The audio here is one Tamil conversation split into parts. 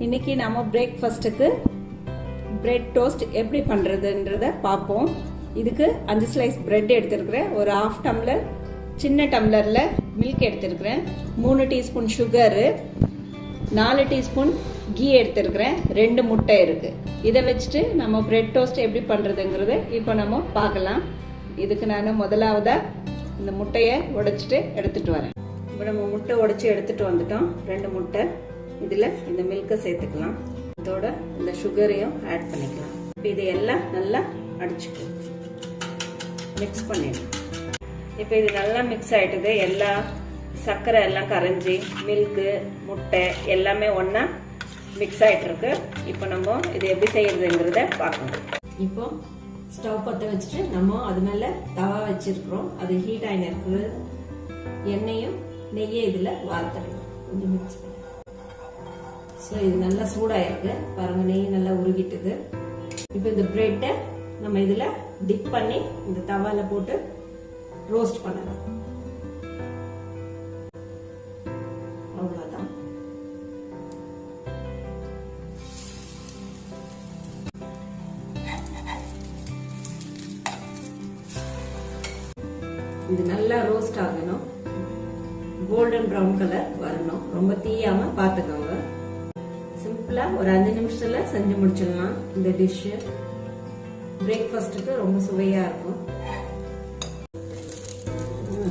இன்னைக்கு நம்ம பிரேக்ஃபாஸ்ட்டுக்கு பிரெட் டோஸ்ட் எப்படி பண்ணுறதுன்றத பார்ப்போம். இதுக்கு 5 ஸ்லைஸ் பிரெட் எடுத்துருக்கிறேன், ஒரு 1/2 டம்ளர் சின்ன டம்ளரில் மில்க் எடுத்துருக்கிறேன், 3 டீஸ்பூன் சுகரு, 4 டீஸ்பூன் கீ எடுத்துருக்கிறேன், 2 முட்டை இருக்குது. இதை வச்சுட்டு நம்ம பிரெட் டோஸ்ட் எப்படி பண்ணுறதுங்கிறத இப்போ நம்ம பார்க்கலாம். இதுக்கு நான் முதலாவதாக இந்த முட்டையை உடைச்சிட்டு எடுத்துகிட்டு வரேன். இப்போ நம்ம முட்டை உடைச்சி எடுத்துகிட்டு வந்துட்டோம். 2 முட்டை. இதில் இந்த மில்கை சேர்த்துக்கலாம். இதோட இந்த சுகரையும் ஆட் பண்ணிக்கலாம். இப்போ இதையெல்லாம் நல்லா அடிச்சுக்கலாம், மிக்ஸ் பண்ணிடலாம். இப்போ இது நல்லா மிக்ஸ் ஆகிட்டுது. எல்லா சர்க்கரை எல்லாம் கரைஞ்சி மில்க்கு முட்டை எல்லாமே ஒன்றா மிக்ஸ் ஆகிட்டுருக்கு. இப்போ நம்ம இது எப்படி செய்யறதுங்கிறத பார்க்கணும். இப்போ ஸ்டவ் பற்ற வச்சுட்டு நம்ம அது மேலே தவா வச்சிருக்கிறோம். அது ஹீட் ஆகின இருக்குது. எண்ணெயும் நெய்யை இதில் வார்த்தணும், கொஞ்சம் மிக்ஸ் பண்ணி. ஸோ இது நல்லா சூடாயிருக்கு பாருங்க, நெய் நல்லா உருகிட்டுது. இப்போ இந்த பிரெட்டை நம்ம இதில் டிப் பண்ணி இந்த தவால போட்டு ரோஸ்ட் பண்ணலாம். அவ்வளோதான். இது நல்லா ரோஸ்ட் ஆகணும், கோல்டன் ப்ரௌன் கலர் வரணும், ரொம்ப தீயாம பார்த்துக்கோங்க. சிம்பிளா ஒரு 5 நிமிஷத்துல செஞ்சு முடிச்சிடலாம். இந்த டிஷ் பிரேக்ஃபாஸ்ட்டுக்கு ரொம்ப சுவையா இருக்கும்.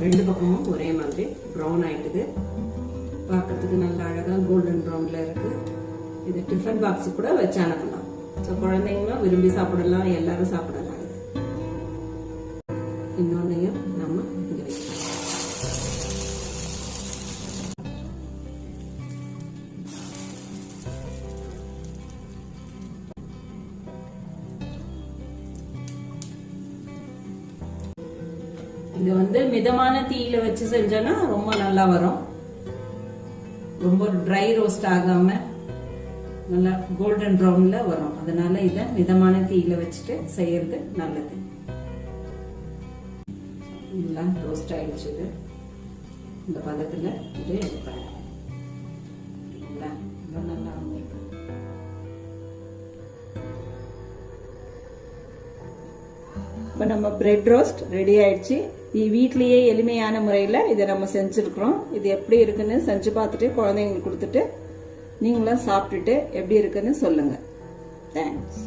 2 பக்கமும் ஒரே மாதிரி ப்ரௌன் ஆயிட்டுது. பார்க்கறதுக்கு நல்லா அழகா கோல்டன் ப்ரௌன்ல இருக்கு. இது டிஃபன் பாக்ஸ் கூட வச்சு அனுப்பலாம். ஸோ குழந்தைங்களும் விரும்பி சாப்பிடலாம், எல்லாரும் சாப்பிடலாம். இன்னொன்னையும் நம்ம இங்க வைக்கலாம். இது மிதமான தீயில வச்சு செஞ்சோன்னா ரொம்ப நல்லா வரும். ரொம்ப ட்ரை ரோஸ்ட் ஆகாம நல்லா கோல்டன் ப்ரௌன்ல வரும். அதனால இதை மிதமான தீயில வச்சுட்டு செய்யறது நல்லது. நல்லா ரோஸ்ட் ஆயிடுச்சு. இந்த பதத்துல இது எடுப்பாங்க. நல்லா இப்போ நம்ம பிரெட் ரோஸ்ட் ரெடி ஆயிடுச்சு. வீட்லயே எளிமையான முறையில் இதை நம்ம செஞ்சுருக்கிறோம். இது எப்படி இருக்குன்னு செஞ்சு பார்த்துட்டு குழந்தைங்களுக்கு கொடுத்துட்டு நீங்களும் சாப்பிட்டுட்டு எப்படி இருக்குன்னு சொல்லுங்க. தேங்க்ஸ்.